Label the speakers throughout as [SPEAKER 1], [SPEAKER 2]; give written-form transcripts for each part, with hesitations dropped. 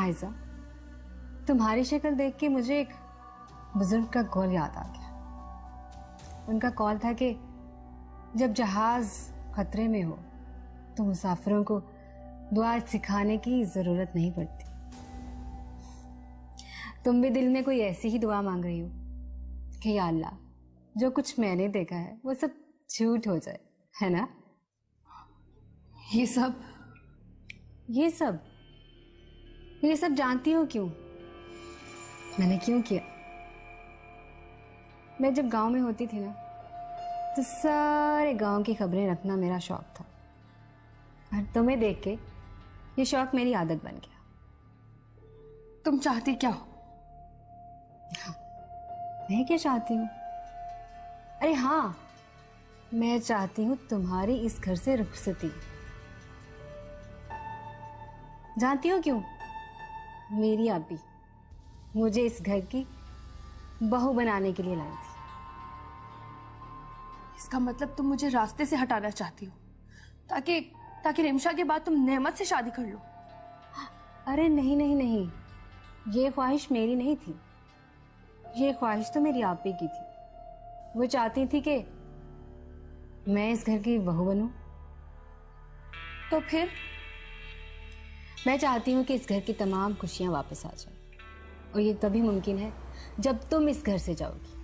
[SPEAKER 1] आयजा, तुम्हारी शक्ल देख के मुझे एक बुजुर्ग का कॉल याद आ गया। उनका कॉल था कि जब जहाज खतरे में हो तो मुसाफिरों को दुआ सिखाने की जरूरत नहीं पड़ती। तुम भी दिल में कोई ऐसी ही दुआ मांग रही हो कि या अल्लाह, जो कुछ मैंने देखा है वो सब झूठ हो जाए, है ना?
[SPEAKER 2] ये सब
[SPEAKER 1] जानती हो क्यों? मैंने क्यों किया? मैं जब गांव में होती थी ना, तो सारे गांव की खबरें रखना मेरा शौक था, और तुम्हें देख के ये शौक मेरी आदत बन गया।
[SPEAKER 2] तुम चाहती क्या हो?
[SPEAKER 1] मैं क्या चाहती हूँ? अरे हाँ, मैं चाहती हूँ तुम्हारी इस घर से रुखसती। जानती हो क्यों? मेरी अब्बी मुझे इस घर की बहू बनाने के लिए लाई थी।
[SPEAKER 2] इसका मतलब तुम मुझे रास्ते से हटाना चाहती हो ताकि रिमशा के बाद तुम नेमत से शादी कर लो?
[SPEAKER 1] अरे नहीं नहीं नहीं, ये ख्वाहिश मेरी नहीं थी, ये ख्वाहिश तो मेरी आपी की थी। वो चाहती थी कि मैं इस घर की बहू बनूं।
[SPEAKER 2] तो फिर?
[SPEAKER 1] मैं चाहती हूँ कि इस घर की तमाम खुशियां वापस आ जाए, और ये तभी मुमकिन है जब तुम इस घर से जाओगी।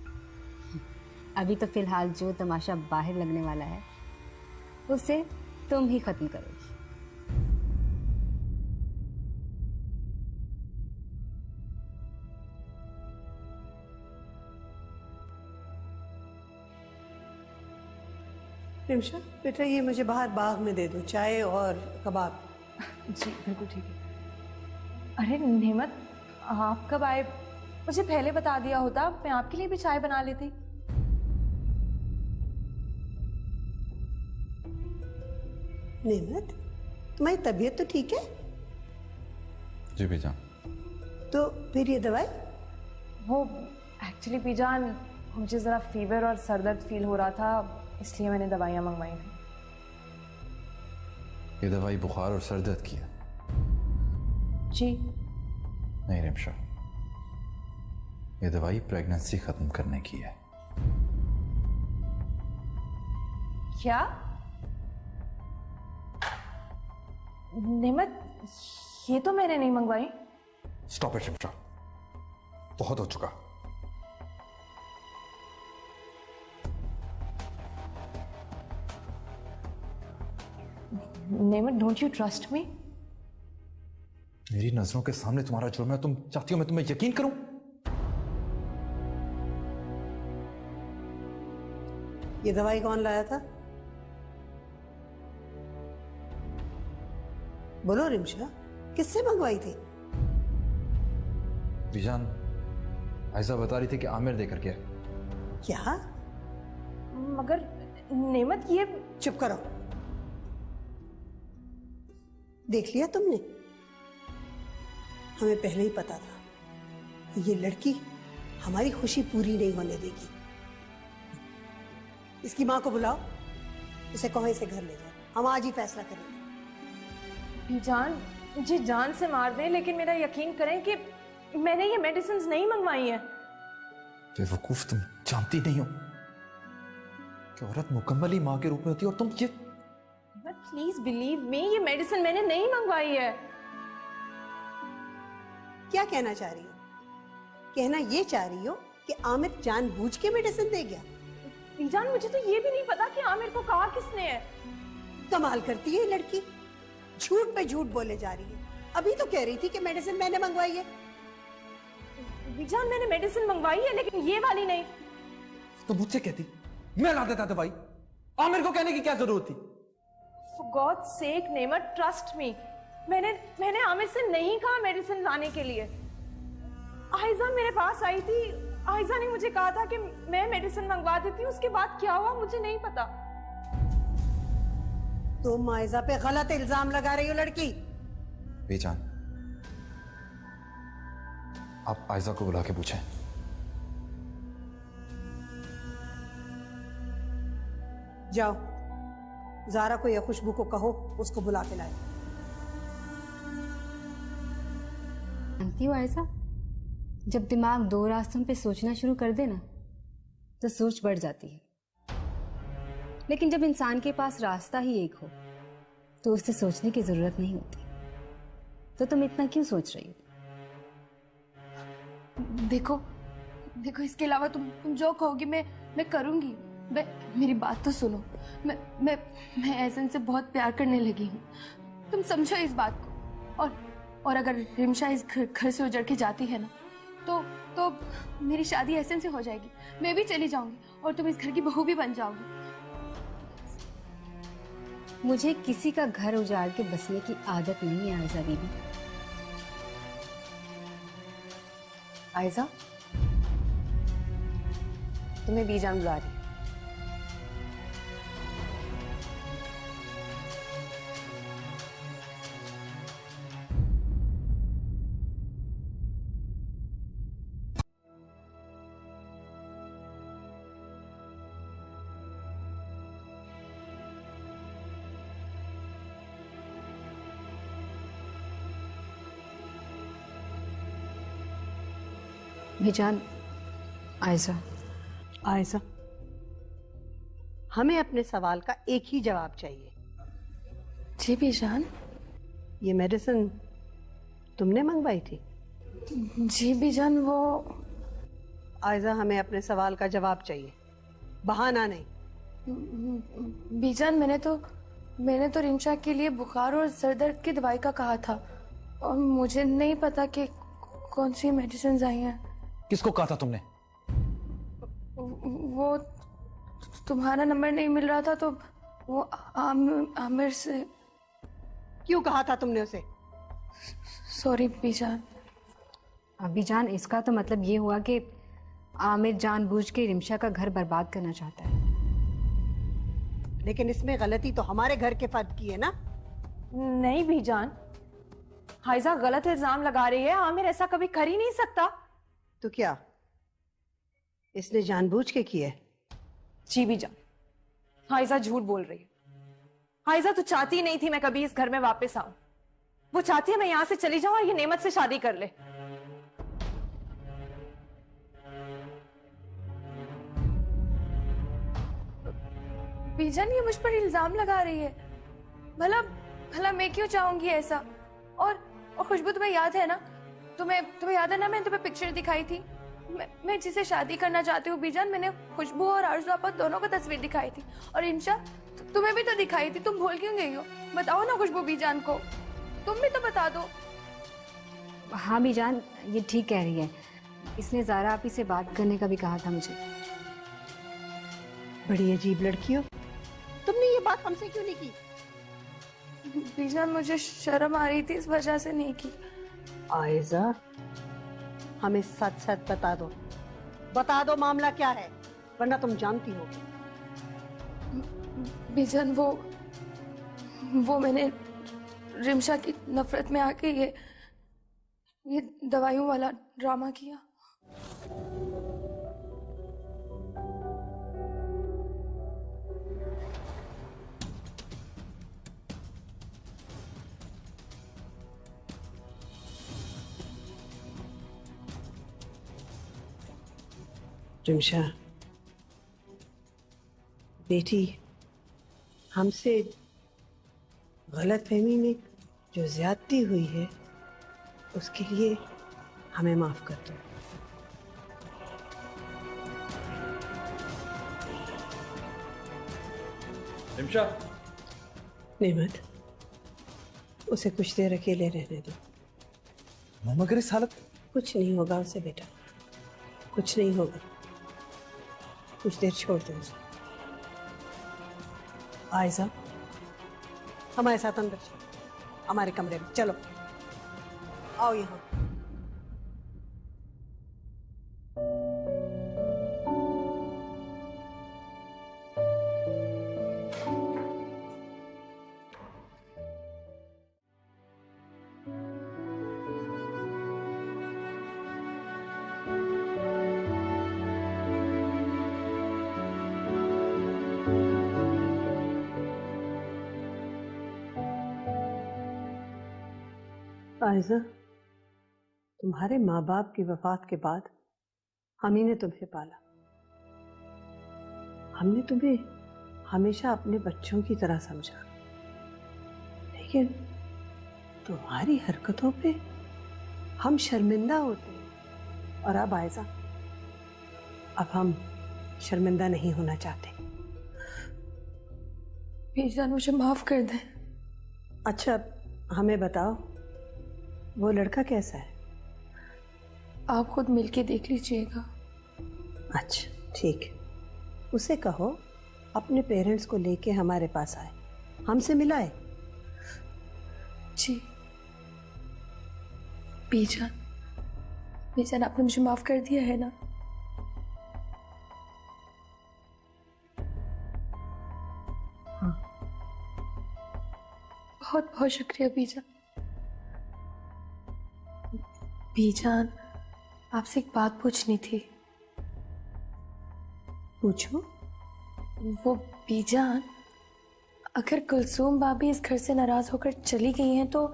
[SPEAKER 1] अभी तो फिलहाल जो तमाशा बाहर लगने वाला है उसे तुम ही खत्म करोगी।
[SPEAKER 3] रिमशा बेटा, ये मुझे बाहर बाग में दे दो, चाय और कबाब।
[SPEAKER 2] जी बिल्कुल ठीक है। अरे नेमत, आप कब आए? मुझे पहले बता दिया होता, मैं आपके लिए भी चाय बना लेती।
[SPEAKER 3] नेमत, तुम्हारी तबीयत तो ठीक है?
[SPEAKER 4] जी बीजान।
[SPEAKER 3] तो फिर ये दवाई?
[SPEAKER 2] वो एक्चुअली बीजान, मुझे ज़रा फीवर और सर दर्द फील हो रहा था, इसलिए मैंने दवाइयाँ मंगवाई थी।
[SPEAKER 4] ये दवाई बुखार और सर दर्द की है?
[SPEAKER 2] जी
[SPEAKER 4] नहीं रिमशा, ये दवाई प्रेगनेंसी खत्म करने की है।
[SPEAKER 2] क्या? नेमत, ये तो मैंने नहीं मंगवाई।
[SPEAKER 4] स्टॉप इट रिमशा, बहुत हो चुका।
[SPEAKER 2] नेमत, डोंट यू ट्रस्ट मी?
[SPEAKER 4] मेरी नजरों के सामने तुम्हारा जुर्म है, तुम चाहती हो मैं तुम्हें यकीन करूं?
[SPEAKER 3] ये दवाई कौन लाया था? बोलो रिमशा, किससे मंगवाई थी?
[SPEAKER 4] बीजान, ऐसा बता रही थी कि आमिर देकर गया।
[SPEAKER 3] क्या?
[SPEAKER 2] मगर नेमत, ये
[SPEAKER 3] चुप करो। देख लिया तुमने? हमें पहले ही पता था कि ये लड़की हमारी खुशी पूरी नहीं होने देगी। इसकी मां को बुलाओ, इसे कहो इसे घर ले जाओ, हम आज ही फैसला करेंगे।
[SPEAKER 2] जान, मुझे जान से मार दें, लेकिन मेरा यकीन करें कि मैंने ये मेडिसिन नहीं मंगवाई है।
[SPEAKER 4] बेवकूफ, तुम जानती नहीं हो कि औरत मुकम्मल ही मां के रूप में होती है, और तुम ये।
[SPEAKER 2] प्लीज बिलीव मी, ये मेडिसिन मैंने नहीं मंगवाई है।
[SPEAKER 3] क्या कहना चाह रही हो? कहना ये चाह रही हो कि आमिर जानबूझ के मेडिसिन दे गया?
[SPEAKER 2] जान, मुझे तो ये भी नहीं पता कि आमिर को कहा किसने है।
[SPEAKER 3] कमाल करती है ये लड़की, झूठ पे झूठ बोले जा रही है। अभी तो कह रही थी कि मेडिसिन मैंने मंगवाई है।
[SPEAKER 2] जान, मैंने मेडिसिन मंगवाई है, लेकिन ये वाली नहीं।
[SPEAKER 4] तो मुझसे कहती, मैं ला देता दवाई। आमिर को कहने की क्या जरूरत थी?
[SPEAKER 2] For God's sake, नेमत, ट्रस्ट मी। मैंने आमिर से नहीं कहा मेडिसिन लाने के लिए। आयजा मेरे पास आई थी, आयजा ने मुझे कहा था कि मैं मेडिसिन मंगवा देती हूँ। उसके बाद क्या हुआ मुझे नहीं पता।
[SPEAKER 3] तुम आयजा पे गलत इल्जाम लगा रही हो लड़की।
[SPEAKER 4] बेजान, आप आयजा को बुला के पूछें।
[SPEAKER 3] जाओ, ज़ारा को या खुशबू को कहो उसको बुला के लाए।
[SPEAKER 1] जानती हो ऐसा, जब दिमाग दो रास्तों पे सोचना शुरू कर दे ना तो सोच बढ़ जाती है, लेकिन जब इंसान के पास रास्ता ही एक हो तो उससे सोचने की जरूरत नहीं होती। तो तुम इतना क्यों सोच रही हो?
[SPEAKER 5] देखो देखो, इसके अलावा तुम जो कहोगी मैं करूंगी। मेरी बात तो सुनो। मैं एहसन से बहुत प्यार करने लगी हूँ, तुम समझो इस बात को। और अगर रिमशा इस घर से उजड़ के जाती है ना तो मेरी शादी एहसन से हो जाएगी, मैं भी चली जाऊंगी और तुम इस घर की बहू भी बन जाओगी।
[SPEAKER 1] मुझे किसी का घर उजाड़ के बसने की आदत नहीं है आयजा बीबी।
[SPEAKER 5] आयजा, तुम्हें बीजान बुला रही है।
[SPEAKER 1] बीजान, आयजा।
[SPEAKER 3] आयजा, हमें अपने सवाल का एक ही जवाब चाहिए।
[SPEAKER 5] जी बीजान।
[SPEAKER 3] ये मेडिसिन तुमने मंगवाई थी?
[SPEAKER 5] जी बीजान, वो
[SPEAKER 3] आयजा, हमें अपने सवाल का जवाब चाहिए, बहाना नहीं।
[SPEAKER 5] बीजान, मैंने तो रिमशा के लिए बुखार और सर दर्द की दवाई का कहा था और मुझे नहीं पता कि कौन सी मेडिसिन आई हैं।
[SPEAKER 4] किसको कहा था तुमने?
[SPEAKER 5] वो तुम्हारा नंबर नहीं मिल रहा था तो वो आमिर से।
[SPEAKER 3] क्यों कहा था तुमने उसे?
[SPEAKER 5] सॉरी बीजान।
[SPEAKER 1] बीजान, इसका तो मतलब ये हुआ कि आमिर जानबूझ के रिमशा का घर बर्बाद करना चाहता है।
[SPEAKER 3] लेकिन इसमें गलती तो हमारे घर के फर्द की है ना?
[SPEAKER 2] नहीं बीजान, हाइजा गलत इल्जाम लगा रही है। आमिर ऐसा कभी कर ही नहीं सकता।
[SPEAKER 3] तो क्या इसने जानबूझ के किया है?
[SPEAKER 2] जी बीजान, हाइजा झूठ बोल रही है। हाइजा तो चाहती नहीं थी मैं कभी इस घर में वापस आऊं। वो चाहती है मैं यहां से चली जाऊं और ये नेमत से शादी कर ले।
[SPEAKER 5] बीजान, ये मुझ पर इल्जाम लगा रही है। भला भला मैं क्यों चाहूंगी ऐसा? और खुशबू, तुम्हें याद है ना, तुम्हें याद है ना, मैंने तुम्हें पिक्चर दिखाई थी। मैं जिसे शादी करना चाहती हूँ बीजान, मैंने खुशबू और आरज़ू आपा दोनों को तस्वीर दिखाई थी और इंशा तुम्हें भी तो दिखाई थी। तुम भूल क्यों गई हो? बताओ ना खुशबू बीजान को, तुम भी तो बता दो।
[SPEAKER 1] हाँ बीजान, ये ठीक कह रही है। इसने ज़ारा आपी से बात करने का भी कहा था मुझे।
[SPEAKER 3] बड़ी अजीब लड़की हो, तुमने ये बात हमसे क्यों नहीं की?
[SPEAKER 5] बीजान, मुझे शर्म आ रही थी, इस वजह से नहीं की।
[SPEAKER 3] आयजा, हमें सच सच बता दो मामला क्या है, वरना तुम जानती हो।
[SPEAKER 5] बीजान, वो मैंने रिमशा की नफरत में आके ये दवाइयों वाला ड्रामा किया।
[SPEAKER 3] रिमशा बेटी, हमसे गलतफहमी में जो ज्यादती हुई है उसके लिए हमें माफ कर दो।
[SPEAKER 4] रिमशा,
[SPEAKER 3] नेमत, उसे कुछ देर अकेले रहने दो।
[SPEAKER 4] मगर इस हालत।
[SPEAKER 3] कुछ नहीं होगा उसे बेटा, कुछ नहीं होगा। कुछ देर छोड़ दो उसे। आयजा, हमारे साथ अंदर चलो, हमारे कमरे में चलो। आओ यहाँ। आयजा, तुम्हारे माँ बाप की वफात के बाद हम ही ने तुम्हें पाला। हमने तुम्हें हमेशा अपने बच्चों की तरह समझा, लेकिन तुम्हारी हरकतों पे हम शर्मिंदा होते हैं। और अब आयजा, अब हम शर्मिंदा नहीं होना चाहते।
[SPEAKER 5] बीजान मुझे माफ कर दे।
[SPEAKER 3] अच्छा, हमें बताओ, वो लड़का कैसा है?
[SPEAKER 5] आप खुद मिलके देख लीजिएगा।
[SPEAKER 3] अच्छा, ठीक है। उसे कहो अपने पेरेंट्स को लेके हमारे पास आए, हमसे मिलाए।
[SPEAKER 5] जी बीजान, बीजान आपने मुझे माफ कर दिया है ना?
[SPEAKER 3] हाँ।
[SPEAKER 5] बहुत बहुत शुक्रिया बीजान। बीजान, आपसे एक बात पूछनी थी।
[SPEAKER 3] पूछो।
[SPEAKER 5] वो बीजान, अगर कुलसूम भाभी इस घर से नाराज होकर चली गई हैं तो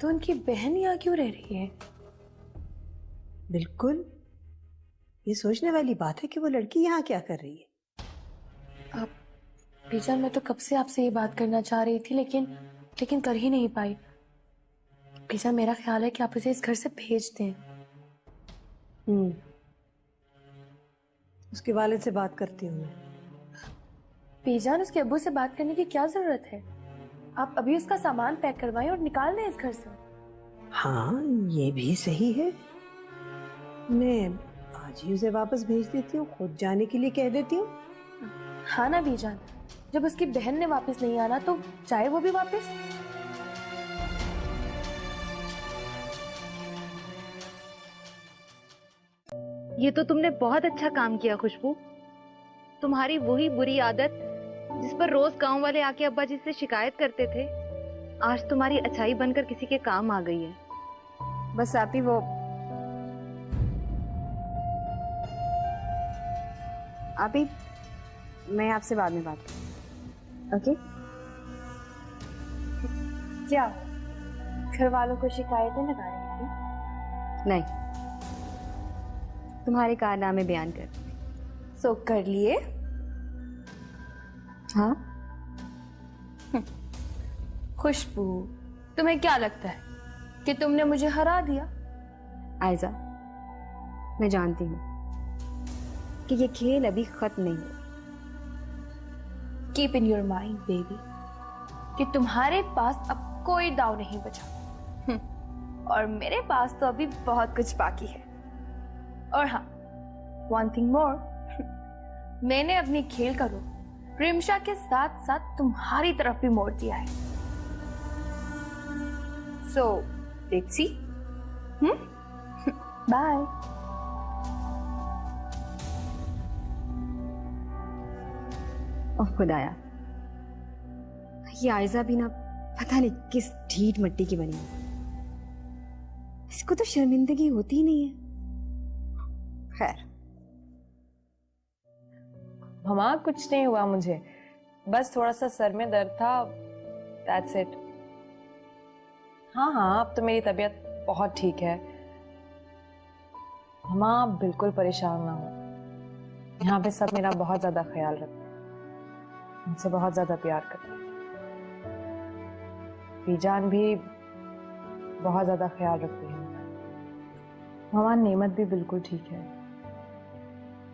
[SPEAKER 5] उनकी बहन यहाँ क्यों रह रही है?
[SPEAKER 3] बिल्कुल, ये सोचने वाली बात है कि वो लड़की यहाँ क्या कर रही है।
[SPEAKER 5] आप बीजान, मैं तो कब से आपसे ये बात करना चाह रही थी, लेकिन कर ही नहीं पाई। बीजान, मेरा ख्याल है कि आप उसे इस घर से भेज दें।
[SPEAKER 3] उसके वालिद से बात करती हूँ मैं।
[SPEAKER 5] बीजान, उसके अब्बू से बात करने की क्या जरूरत है? आप अभी उसका सामान पैक करवाएं और निकाल दें इस घर से।
[SPEAKER 3] हाँ, ये भी सही है। मैं आज ही उसे वापस भेज देती हूँ, खुद जाने के लिए कह देती हूँ।
[SPEAKER 5] हाँ ना बीजान, जब उसकी बहन ने वापस नहीं आना तो चाहे वो भी वापस।
[SPEAKER 6] ये तो तुमने बहुत अच्छा काम किया खुशबू। तुम्हारी वही बुरी आदत जिस पर रोज गांव वाले आके अब्बा जी से शिकायत करते थे, आज तुम्हारी अच्छाई बनकर किसी के काम आ गई है।
[SPEAKER 1] बस आप ही वो आप ही, मैं आपसे बाद में बात करूँ। ओके?
[SPEAKER 5] क्या घर वालों को शिकायतें लगा रही थी?
[SPEAKER 1] नहीं, तुम्हारे कारनामे बयान कर।
[SPEAKER 5] सो कर लिए?
[SPEAKER 1] हाँ।
[SPEAKER 5] खुशबू, तुम्हें क्या लगता है कि तुमने मुझे हरा दिया?
[SPEAKER 1] आयजा, मैं जानती हूँ कि ये खेल अभी खत्म नहीं हुआ।
[SPEAKER 5] Keep in your mind baby कि तुम्हारे पास अब कोई दाव नहीं बचा। और मेरे पास तो अभी बहुत कुछ बाकी है। और हाँ, वन थिंग मोर, मैंने अपनी खेल का रुख रिमशा के साथ साथ तुम्हारी तरफ भी मोड़ दिया है। So let's see. बाय।
[SPEAKER 1] ओह खुदाया, ये आयजा भी ना पता नहीं किस ढीठ मिट्टी की बनी है। इसको तो शर्मिंदगी होती ही नहीं है। खैर,
[SPEAKER 2] मम्मा कुछ नहीं हुआ मुझे, बस थोड़ा सा सर में दर्द था, दैट्स इट। हाँ हाँ, अब तो मेरी तबीयत बहुत ठीक है। मम्मा आप बिल्कुल परेशान ना हो, यहाँ पे सब मेरा बहुत ज्यादा ख्याल रखते हैं, मुझसे बहुत ज्यादा प्यार करते हैं। बीजान भी बहुत ज्यादा ख्याल रखती है। मम्मा नेमत भी बिल्कुल ठीक है,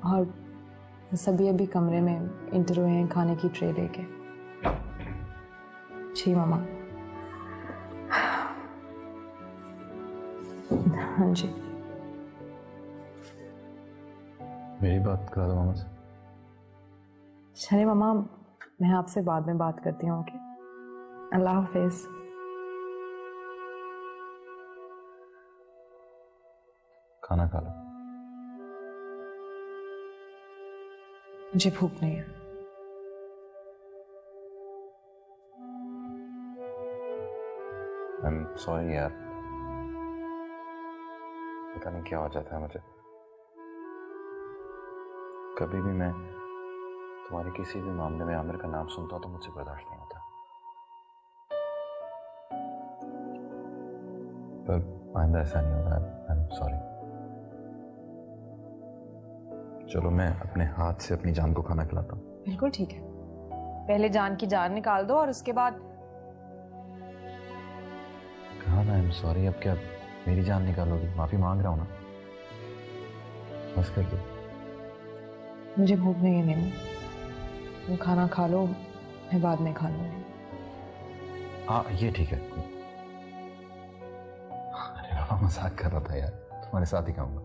[SPEAKER 2] और सभी अभी कमरे में इंटर हुए हैं खाने की ट्रे लेके। जी मामा। हाँ जी।
[SPEAKER 4] मेरी बात करा दो मामा से।
[SPEAKER 2] चलिए मामा, मैं आपसे बाद में बात करती हूँ। ओके, अल्लाह हाफिज।
[SPEAKER 4] खाना खा लो।
[SPEAKER 2] मुझे भूख नहीं है।
[SPEAKER 4] आई एम सॉरी यार, पता नहीं क्या हो जाता है मुझे। कभी भी मैं तुम्हारे किसी भी मामले में आमिर का नाम सुनता हूं तो मुझसे बर्दाश्त नहीं होता। पर आइंदा ऐसा नहीं होगा। सॉरी। चलो मैं अपने हाथ से अपनी जान को खाना खिलाता हूँ।
[SPEAKER 2] बिल्कुल ठीक है, पहले जान की जान निकाल दो और उसके बाद।
[SPEAKER 4] कहा ना, आई एम सॉरी। अब क्या मेरी जान निकालोगी? माफी मांग रहा हूँ ना, बस कर दो।
[SPEAKER 2] मुझे भूख नहीं है नीमू, तुम खाना खा लो, मैं बाद में खा लूंगी।
[SPEAKER 4] हाँ ये ठीक है। अरे बाबा मजाक कर रहा था यार, तुम्हारे साथ ही खाऊंगा।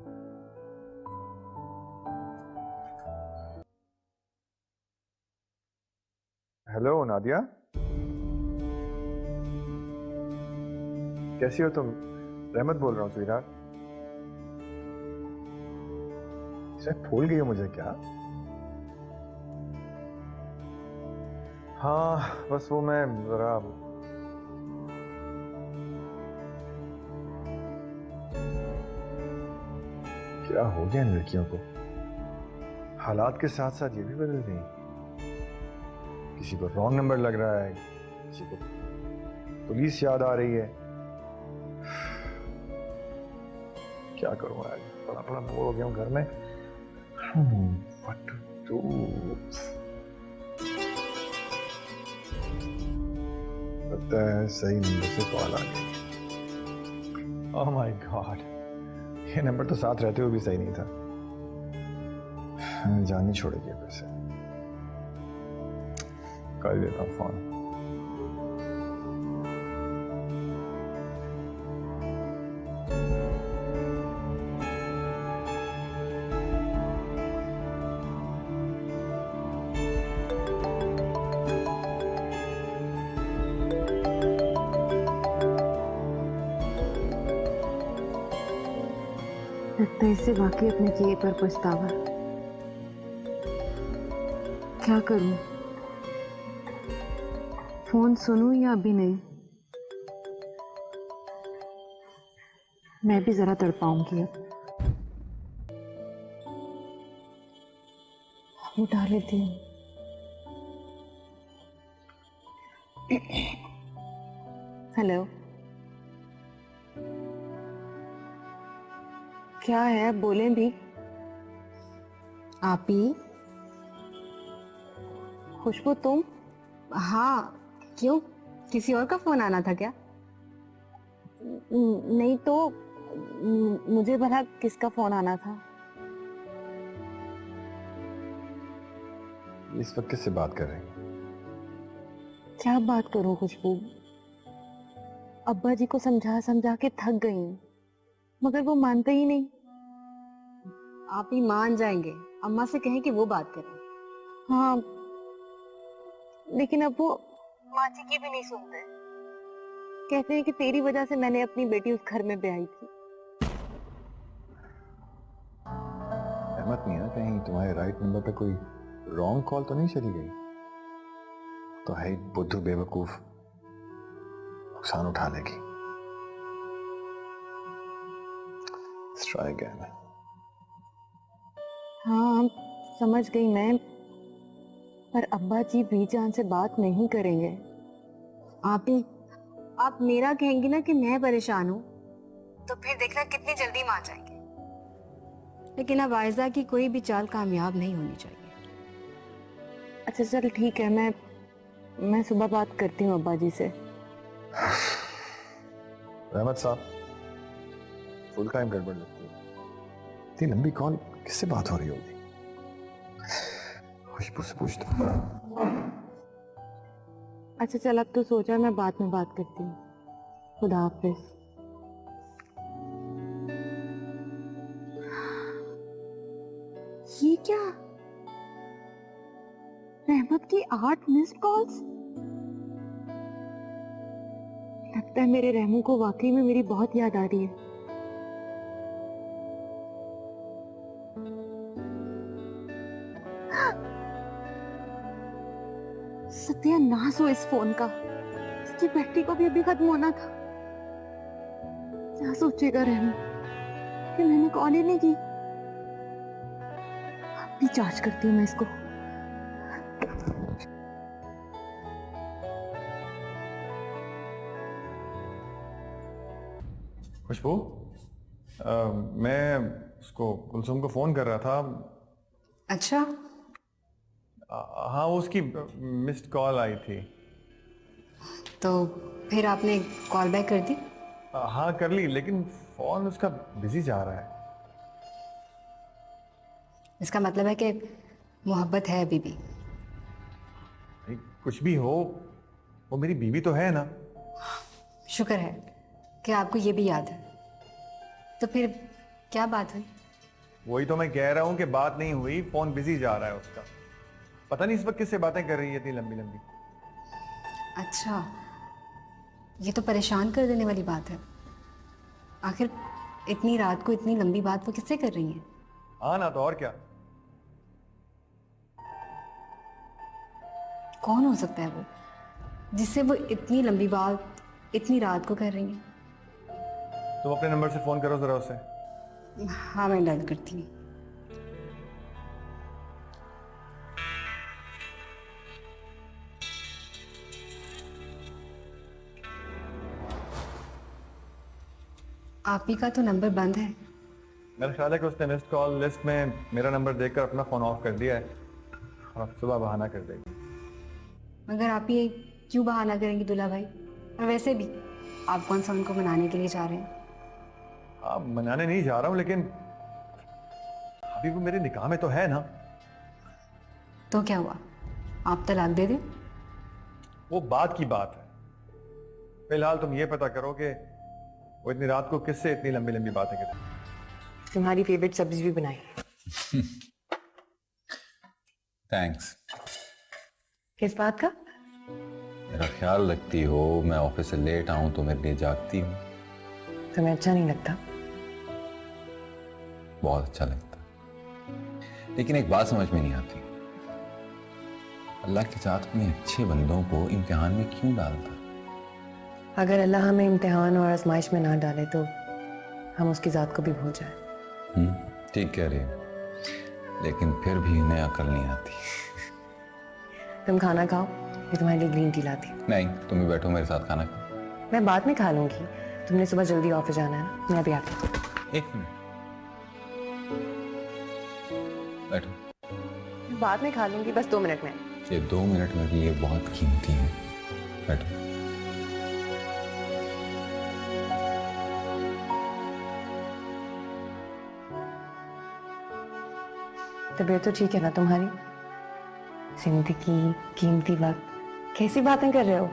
[SPEAKER 7] हेलो नादिया, कैसी हो तुम? रहमत बोल रहा हूँ स्वीटहार्ट। भूल गई हो मुझे क्या? हाँ बस वो मैं जरा क्या हो गया इन लड़कियों को? हालात के साथ साथ ये भी बदल गई। किसी को रॉन्ग नंबर लग रहा है, किसी को पुलिस याद आ रही है। क्या करूं आज, बड़ा बड़ा बोर हो गया हूं घर में। What to do? लगता है सही नंबर से कॉल आ गई। ओह माय गॉड, ये नंबर तो साथ रहते हुए भी सही नहीं था। जान नहीं छोड़ेगी वैसे। कर देता हूँ फोन।
[SPEAKER 6] लगता है इससे वाकई अपने किए पर पछतावा। क्या करूं? फोन सुनूं या अभी नहीं? मैं भी जरा तड़पाऊंगी अब। उठा लेती हूँ। हेलो, क्या है? बोलें भी।
[SPEAKER 1] आप ही?
[SPEAKER 6] खुशबू तुम?
[SPEAKER 1] हाँ, क्यों? किसी और का फोन आना था क्या?
[SPEAKER 6] नहीं तो मुझे भला किसका फोन आना था?
[SPEAKER 7] इस वक्त किससे बात कर रहे हैं?
[SPEAKER 6] क्या बात करूं खुशबू? अब्बा जी को समझा समझा के थक गई हूं, मगर वो मानते ही नहीं।
[SPEAKER 1] आप ही मान जाएंगे, अम्मा से कहें कि वो बात करें।
[SPEAKER 6] हाँ, लेकिन अब वो माँ जी की भी नहीं सुनते। कहते हैं कि तेरी वजह से मैंने अपनी बेटी उस घर में ब्याही थी।
[SPEAKER 7] रहमत नहीं है ना, कहीं तुम्हारे राइट नंबर पे कोई रॉन्ग कॉल तो नहीं चली गई? तो है बुद्धू बेवकूफ, नुकसान उठा लेगी। Let's try again.
[SPEAKER 6] हाँ समझ गई मैं, पर अब्बा जी बीजान से बात नहीं करेंगे।
[SPEAKER 1] आप मेरा कहेंगी ना कि मैं परेशान हूँ, तो फिर देखना कितनी जल्दी मान जाएंगे। लेकिन अब आयजा की कोई भी चाल कामयाब नहीं होनी चाहिए।
[SPEAKER 6] अच्छा चल ठीक है, मैं सुबह बात करती हूँ अब्बा जी से।
[SPEAKER 7] रहमत साहब, फुल टाइम गड़बड़ लगती है। इतनी लंबी कॉल किससे बात हो रही होगी? खुशबू से पूछता हूँ।
[SPEAKER 6] अच्छा चल, अब तो सोचा, मैं बाद में बात करती हूँ। खुदा हाफिज। ये क्या? रहमत की 8 मिस्ड कॉल्स। लगता है मेरे रहमू को वाकई में मेरी बहुत याद आ रही है। सत्यानाश हो इस फोन का। इसकी बैटरी को भी अभी खत्म होना था। क्या सोचेगा रहमू कि मैंने कॉल ही नहीं की। अभी चार्ज करती हूँ मैं इसको।
[SPEAKER 7] खुशबू, मैं उसको कुलसुम को फोन कर रहा था।
[SPEAKER 1] अच्छा,
[SPEAKER 7] हाँ, वो उसकी मिस्ड कॉल आई थी।
[SPEAKER 1] तो फिर आपने कॉल बैक कर दी?
[SPEAKER 7] हाँ कर ली, लेकिन फोन उसका बिजी जा रहा है।
[SPEAKER 1] इसका मतलब है कि मोहब्बत है अभी भी।
[SPEAKER 7] नहीं, कुछ भी हो, वो मेरी बीवी तो है ना।
[SPEAKER 1] शुक्र है कि आपको ये भी याद है। तो फिर क्या बात हुई?
[SPEAKER 7] वही तो मैं कह रहा हूँ कि बात नहीं हुई, फोन बिजी जा रहा है उसका। पता नहीं इस वक्त किससे बातें कर रही है इतनी लंबी लंबी।
[SPEAKER 1] अच्छा, ये तो परेशान कर देने वाली बात है। आखिर इतनी रात को इतनी लंबी बात वो किससे कर रही हैं?
[SPEAKER 7] हाँ ना, तो और क्या।
[SPEAKER 1] कौन हो सकता है वो जिससे वो इतनी लंबी बात इतनी रात को कर रही हैं?
[SPEAKER 7] तुम अपने नंबर से फोन करो जरा उसे।
[SPEAKER 1] हाँ, मैं डायल करती हूँ। आप ही का तो नंबर बंद है।
[SPEAKER 7] मेरा ख्याल है कि उसने मिस्ड कॉल लिस्ट में मेरा नंबर देखकर अपना फोन ऑफ कर दिया है और अब सुबह बहाना कर देगी।
[SPEAKER 1] मगर आप ये क्यों बहाना करेंगी दूल्हा भाई? और वैसे भी आप कौन सा उनको मनाने के लिए जा रहे हैं?
[SPEAKER 7] आप मनाने नहीं जा रहा हूँ, लेकिन अभी वो मेरे निकाह में तो है ना।
[SPEAKER 1] तो क्या हुआ, आप तलाक दे दें?
[SPEAKER 7] वो बात की बात है। फिलहाल तुम ये पता करो कि वो इतनी रात को किससे इतनी लंबी लंबी बातें करती है।
[SPEAKER 8] तुम्हारी फेवरेट सब्जी भी बनाई।
[SPEAKER 9] थैंक्स।
[SPEAKER 8] किस बात का?
[SPEAKER 9] मेरा ख्याल रखती हो, मैं ऑफिस से लेट आऊं तो मेरे लिए जागती हूँ।
[SPEAKER 8] तुम्हें अच्छा नहीं लगता?
[SPEAKER 9] बहुत अच्छा लगता, लेकिन एक बात समझ में नहीं आती, अल्लाह के साथ अपने अच्छे बंदों को इम्तिहान में क्यों डालता?
[SPEAKER 8] अगर अल्लाह हमें इम्तिहान और आजमाइश में ना डाले तो हम उसकी जात को भी भूल जाए।
[SPEAKER 9] ठीक कह रही हो, लेकिन फिर भी इन्हें अकल नहीं आती।
[SPEAKER 8] तुम खाना खाओ, मैं तुम्हारे लिए ग्रीन टी लाती हूँ।
[SPEAKER 9] नहीं, तुम ही बैठो मेरे साथ खाना खाओ।
[SPEAKER 8] मैं बाद में खा लूंगी, तुमने सुबह जल्दी ऑफिस जाना है ना। मैं अभी आती हूँ।
[SPEAKER 9] एक मिनट, बैठो।
[SPEAKER 8] मैं बाद में खा लूंगी, बस 2 मिनट में।
[SPEAKER 9] ये 2 मिनट मेरे लिए बहुत कीमती है, बैठो।
[SPEAKER 8] तबीयत तो ठीक है ना तुम्हारी? जिंदगी, कीमती वक्त, कैसी बातें कर रहे हो?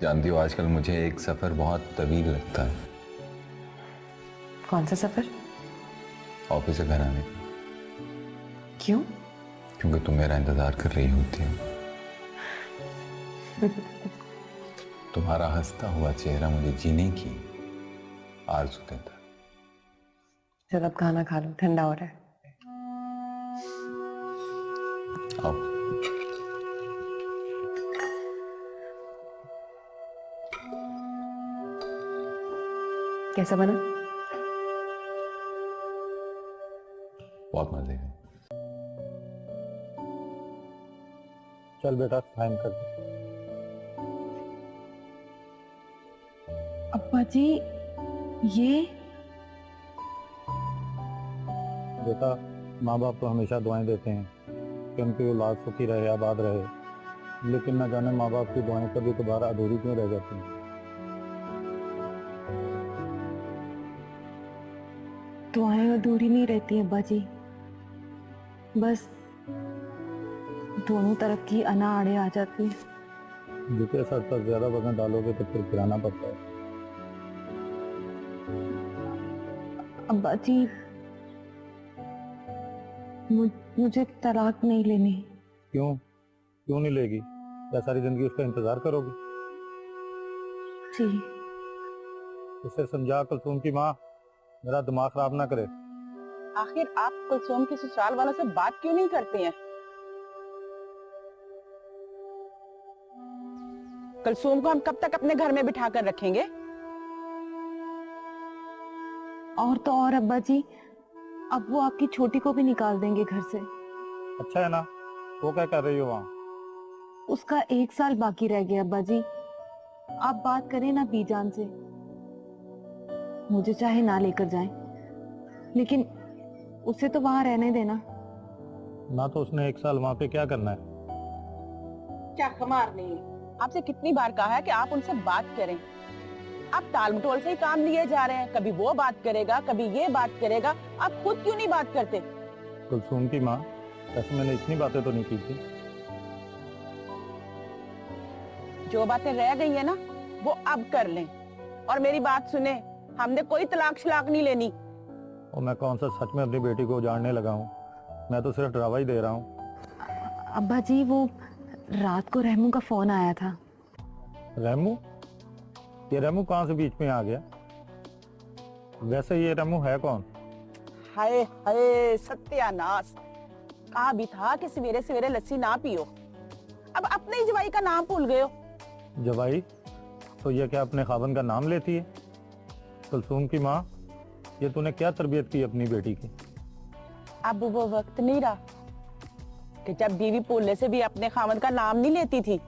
[SPEAKER 9] जानती हो आजकल मुझे एक सफर बहुत तवील लगता है।
[SPEAKER 8] कौन सा सफर?
[SPEAKER 9] ऑफिस से घर आने का।
[SPEAKER 8] क्यों?
[SPEAKER 9] क्योंकि तुम मेरा इंतजार कर रही होती हो। तुम्हारा हंसता हुआ चेहरा मुझे जीने की आरज़ू देता है।
[SPEAKER 8] चलो अब खाना खा लो, ठंडा हो रहा है।
[SPEAKER 9] आओ।
[SPEAKER 8] कैसा बना?
[SPEAKER 9] बहुत मजे है।
[SPEAKER 10] चल बेटा, साइन कर दे।
[SPEAKER 11] अब्बा जी, ये
[SPEAKER 10] बेटा, माँ बाप तो हमेशा दुआएं देते हैं कि उनकी औलाद सुखी रहे, आबाद रहे, लेकिन न जाने माँ बाप की दुआएं कभी कभार अधूरी क्यों रह जाती हैं।
[SPEAKER 11] दुआएं अधूरी नहीं रहती अब्बा जी, बस दोनों तरफ की अना आड़े आ जाती है।
[SPEAKER 10] जितने सर पर ज्यादा वजन डालोगे तो फिर गिराना पड़ता है।
[SPEAKER 11] अब्बा जी, मुझे तलाक नहीं लेनी।
[SPEAKER 10] क्यों क्यों नहीं लेगी? क्या सारी जिंदगी उसका इंतजार करोगी?
[SPEAKER 11] जी।
[SPEAKER 10] उसे समझा कुलसुम की माँ मेरा दिमाग खराब ना करे।
[SPEAKER 12] आखिर आप कुलसुम के ससुराल वालों से बात क्यों नहीं करते हैं? कुलसुम को हम कब तक अपने घर में बिठा कर रखेंगे?
[SPEAKER 11] और तो और अब्बा जी, अब वो आपकी छोटी को भी निकाल देंगे घर से।
[SPEAKER 10] अच्छा है ना, वो क्या कर रही हो वहाँ?
[SPEAKER 11] उसका 1 साल बाकी रह गया अब्बा जी। आप बात करें ना बीजान से, मुझे चाहे ना लेकर जाएं, लेकिन उसे तो वहां रहने देना।
[SPEAKER 10] ना तो उसने 1 साल वहाँ पे क्या करना है।
[SPEAKER 12] क्या खमार नहीं है। आपसे कितनी बार कहा है कि आप उनसे बात करें। आप टाल मटोल से ही काम लिए जा रहे हैं। कभी वो बात करेगा, कभी ये बात करेगा। आप खुद क्यों नहीं बात करते?
[SPEAKER 10] कुलसुम की माँ, ऐसे मैंने इतनी बातें तो नहीं की थी।
[SPEAKER 12] जो बातें रह गई है ना, वो अब कर लें। और मेरी बात सुने, हमने कोई तलाक शलाक नहीं लेनी।
[SPEAKER 10] और मैं कौन सा सच में अपनी बेटी को उजाड़ने लगा हूँ? मैं तो सिर्फ डरावा ही दे रहा हूँ।
[SPEAKER 11] अब्बा जी, वो रात को रहमू का फोन आया था।
[SPEAKER 10] रेमू? ये रेमू कहाँ से बीच में आ गया? वैसे ये रेमू है कौन?
[SPEAKER 12] हाय हाय सत्यानाश। कहा भी था कि सवेरे सवेरे लस्सी ना पियो। अब अपने ही जवाई का नाम भूल गए हो।
[SPEAKER 10] जवाई? तो ये क्या अपने खाबन का नाम लेती है? कुलसुम की माँ, ये तूने क्या तरबियत की अपनी बेटी की?
[SPEAKER 12] अब वो वक्त नहीं रहा कि जब बीवी भूलने से भी अपने खामद का नाम नहीं लेती थी।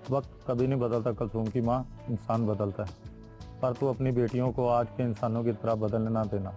[SPEAKER 10] वक्त कभी नहीं बदलता कुलसुम की माँ, इंसान बदलता है। पर तू अपनी बेटियों को आज के इंसानों की तरह बदलने ना देना।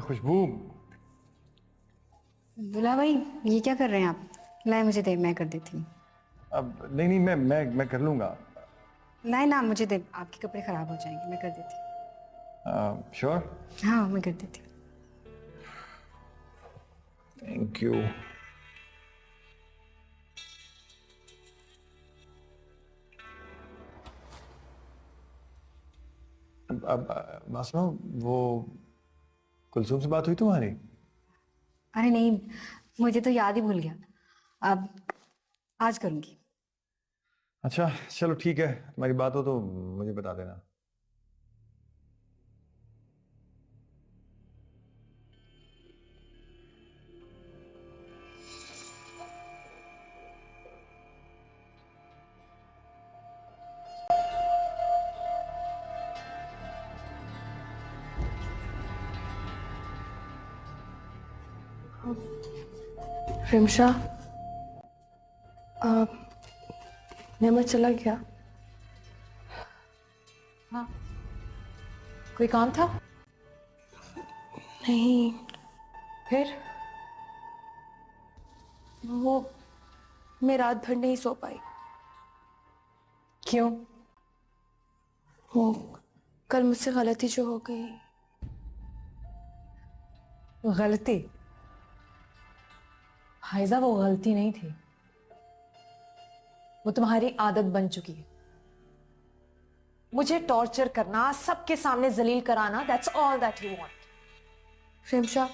[SPEAKER 7] खुशबू,
[SPEAKER 1] दुल्हा भाई, ये क्या कर रहे हैं आप? लाए मुझे दे, मैं कर देती हूँ।
[SPEAKER 7] अब नहीं, मैं कर लूंगा।
[SPEAKER 1] लाए ना, मुझे दे, आपके कपड़े खराब हो जाएंगे, मैं कर देती हूँ।
[SPEAKER 7] श्योर?
[SPEAKER 1] हाँ, मैं कर देती हूँ।
[SPEAKER 7] Thank you. अब बात सुनो, वो कुलसुम से बात हुई तुम्हारी?
[SPEAKER 1] अरे नहीं, मुझे तो याद ही भूल गया। अब आज करूंगी।
[SPEAKER 7] अच्छा चलो ठीक है, तुम्हारी बात हो तो मुझे बता देना।
[SPEAKER 5] रिमशा, नेमत चला गया?
[SPEAKER 2] हाँ, कोई काम था?
[SPEAKER 5] नहीं,
[SPEAKER 2] फिर?
[SPEAKER 5] वो मैं रात भर नहीं सो पाई।
[SPEAKER 2] क्यों?
[SPEAKER 5] वो कल मुझसे गलती जो हो गई।
[SPEAKER 2] गलती? हाइजा, वो गलती नहीं थी, वो तुम्हारी आदत बन चुकी है। मुझे टॉर्चर करना, सबके सामने जलील कराना, that's all that you want.
[SPEAKER 5] Rimsha,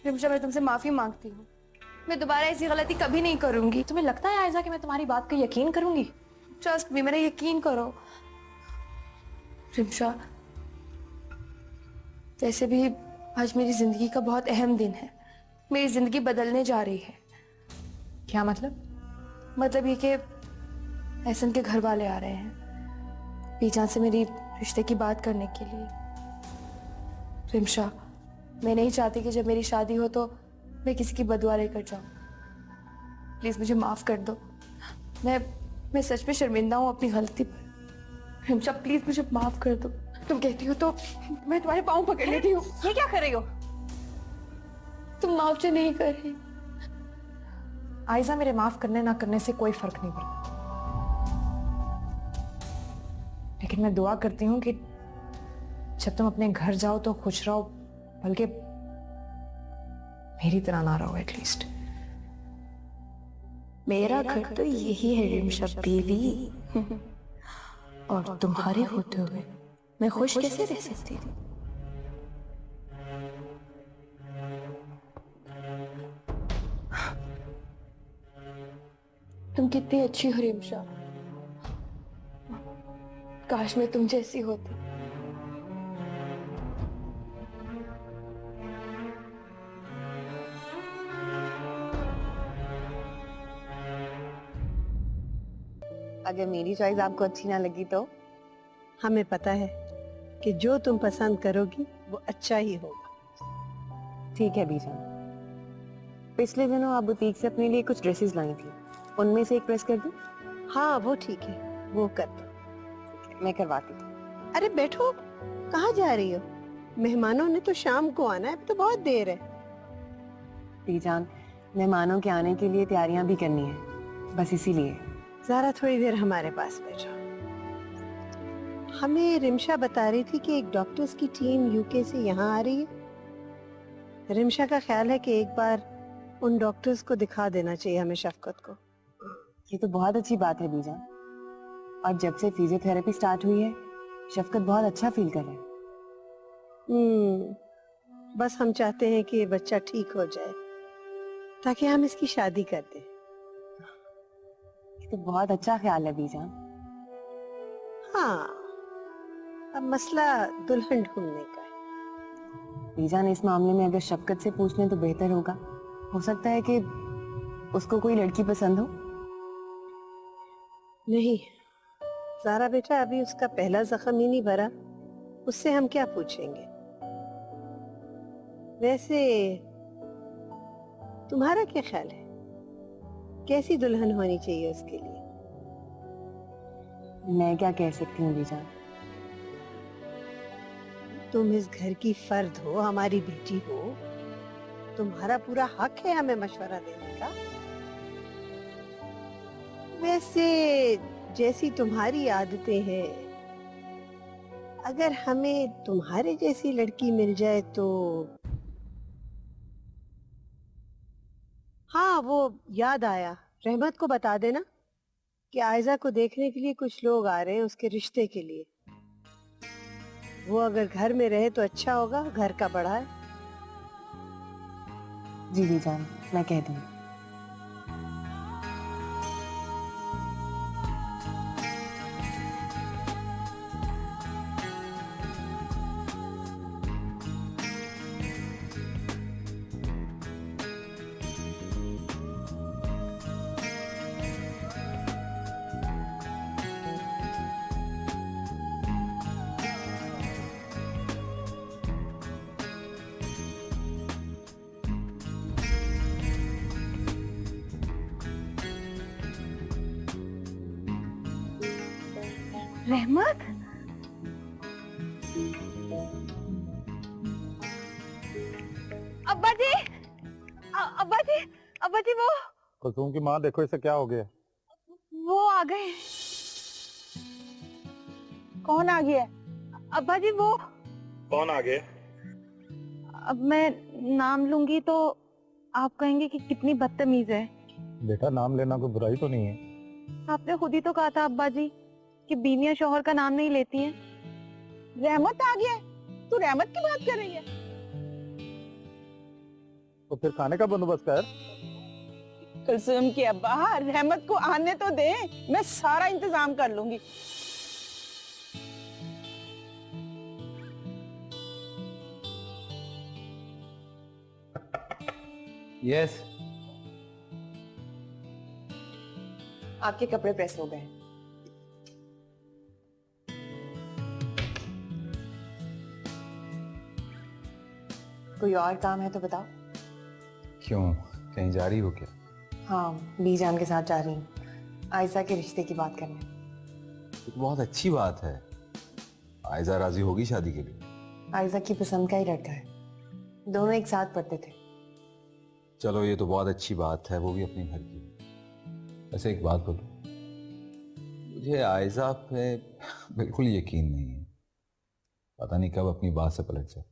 [SPEAKER 5] मैं तुमसे माफी मांगती हूँ। मैं दोबारा ऐसी गलती कभी नहीं करूंगी।
[SPEAKER 2] तुम्हें लगता है आयजा कि मैं तुम्हारी बात का यकीन करूंगी?
[SPEAKER 5] ट्रस्ट मी, मेरा यकीन करो। रिमशा, वैसे भी आज मेरी जिंदगी का बहुत अहम दिन है। मेरी जिंदगी बदलने जा रही है।
[SPEAKER 2] क्या मतलब?
[SPEAKER 5] मतलब ये कि एहसन के घर वाले आ रहे हैं पीजान से मेरी रिश्ते की बात करने के लिए। रिमशा, मैं नहीं चाहती कि जब मेरी शादी हो तो मैं किसी की बदुआ लेकर जाऊं। प्लीज मुझे माफ कर दो। मैं सच में शर्मिंदा हूं अपनी गलती पर। रिमशा, प्लीज मुझे माफ कर दो। तुम कहती हो तो मैं तुम्हारे पाँव पकड़ लेती हूँ।
[SPEAKER 2] ये क्या कर रही हो?
[SPEAKER 5] तुम माफ जो नहीं कर रही।
[SPEAKER 2] आयजा, मेरे माफ करने ना करने से कोई फर्क नहीं पड़ता, लेकिन मैं दुआ करती हूँ कि जब तुम अपने घर जाओ तो खुश रहो, बल्कि मेरी तरह ना रहो एटलीस्ट।
[SPEAKER 5] मेरा घर तो यही है रिमशा बीवी। और तुम्हारे होते हुए मैं खुश कैसे रह सकती थी? तुम कितनी अच्छी हो रिमशा, काश मैं तुम जैसी होती।
[SPEAKER 8] अगर मेरी चॉइस आपको अच्छी ना लगी तो?
[SPEAKER 3] हमें पता है कि जो तुम पसंद करोगी वो अच्छा ही होगा।
[SPEAKER 8] ठीक है बीजान, पिछले दिनों आप बुटीक से अपने लिए कुछ ड्रेसेस लाई थी, उनमें से एक प्रेस कर दूं?
[SPEAKER 3] हाँ वो ठीक है, वो कर दो।
[SPEAKER 8] मैं करवाती थी।
[SPEAKER 3] अरे बैठो, कहाँ जा रही हो? मेहमानों ने तो शाम को आना है, अब तो बहुत देर है।
[SPEAKER 8] बीजान, मेहमानों के आने के लिए तैयारियां भी करनी है, बस इसीलिए।
[SPEAKER 3] जरा थोड़ी देर हमारे पास बैठो। हमें रिमशा बता रही थी कि एक डॉक्टर्स की टीम यूके से यहाँ आ रही है। रिमशा का ख्याल है कि एक बार उन डॉक्टर्स को दिखा देना चाहिए हमें शफकत को।
[SPEAKER 8] ये तो बहुत अच्छी बात है बीजान, और जब से फिजियोथेरेपी स्टार्ट हुई है शफकत बहुत अच्छा फील कर रहा है।
[SPEAKER 3] बस हम चाहते हैं कि ये बच्चा ठीक हो जाए ताकि हम इसकी शादी कर दें।
[SPEAKER 8] ये तो बहुत अच्छा ख्याल है बीजान।
[SPEAKER 3] हाँ, अब मसला दुल्हन ढूंढने का है।
[SPEAKER 8] बीजान, इस मामले में अगर शफकत से पूछने तो बेहतर होगा। हो सकता है कि उसको कोई लड़की पसंद हो।
[SPEAKER 3] नहीं सारा बेटा, अभी उसका पहला जख्म ही नहीं भरा, उससे हम क्या पूछेंगे। वैसे तुम्हारा क्या ख्याल है, कैसी दुल्हन होनी चाहिए उसके लिए?
[SPEAKER 8] मैं क्या कह सकती हूँ बीजान,
[SPEAKER 3] तुम इस घर की फर्द हो, हमारी बेटी हो, तुम्हारा पूरा हक है हमें मशवरा देने का। वैसे जैसी तुम्हारी आदतें हैं, अगर हमें तुम्हारे जैसी लड़की मिल जाए तो। हाँ वो याद आया, रहमत को बता देना कि आयजा को देखने के लिए कुछ लोग आ रहे हैं उसके रिश्ते के लिए। वो अगर घर में रहे तो अच्छा होगा, घर का बड़ा है।
[SPEAKER 8] जी बीजान, मैं कह दूंगी।
[SPEAKER 6] रहमत, अब्बा जी, अब्बा जी, अब्बा जी, वो
[SPEAKER 10] कुसुम की माँ, देखो इसे क्या हो गया।
[SPEAKER 6] वो आ गए।
[SPEAKER 12] कौन आ गया?
[SPEAKER 6] अब्बा जी वो।
[SPEAKER 10] कौन आ गए?
[SPEAKER 6] अब मैं नाम लूंगी तो आप कहेंगे कि कितनी बदतमीज है।
[SPEAKER 10] बेटा, नाम लेना कोई बुराई तो नहीं है।
[SPEAKER 6] आपने खुद ही तो कहा था अब्बा जी कि बीवियां शौहर का नाम नहीं लेती हैं।
[SPEAKER 12] रहमत आ गया? तू रहमत की बात कर रही है?
[SPEAKER 10] तो फिर खाने का बंदोबस्त कर।
[SPEAKER 12] कुलसुम की अब्बा, रहमत को आने तो दे, मैं सारा इंतजाम कर लूंगी।
[SPEAKER 9] यस,
[SPEAKER 8] आपके कपड़े प्रेस हो गए। कोई और काम है तो बताओ।
[SPEAKER 9] क्यों, कहीं जा रही हो क्या?
[SPEAKER 8] हाँ, बीजान के साथ जा रही हूँ आयशा के रिश्ते की बात करने।
[SPEAKER 9] ये तो बहुत अच्छी बात है। आयजा राजी होगी शादी के लिए?
[SPEAKER 8] आयशा की पसंद का ही लड़का है, दोनों एक साथ पढ़ते थे।
[SPEAKER 9] चलो, ये तो बहुत अच्छी बात है, वो भी अपने घर की। वैसे एक बात बोलो, मुझे आयजा पे बिल्कुल यकीन नहीं है। पता नहीं कब अपनी बात से पलट जाए।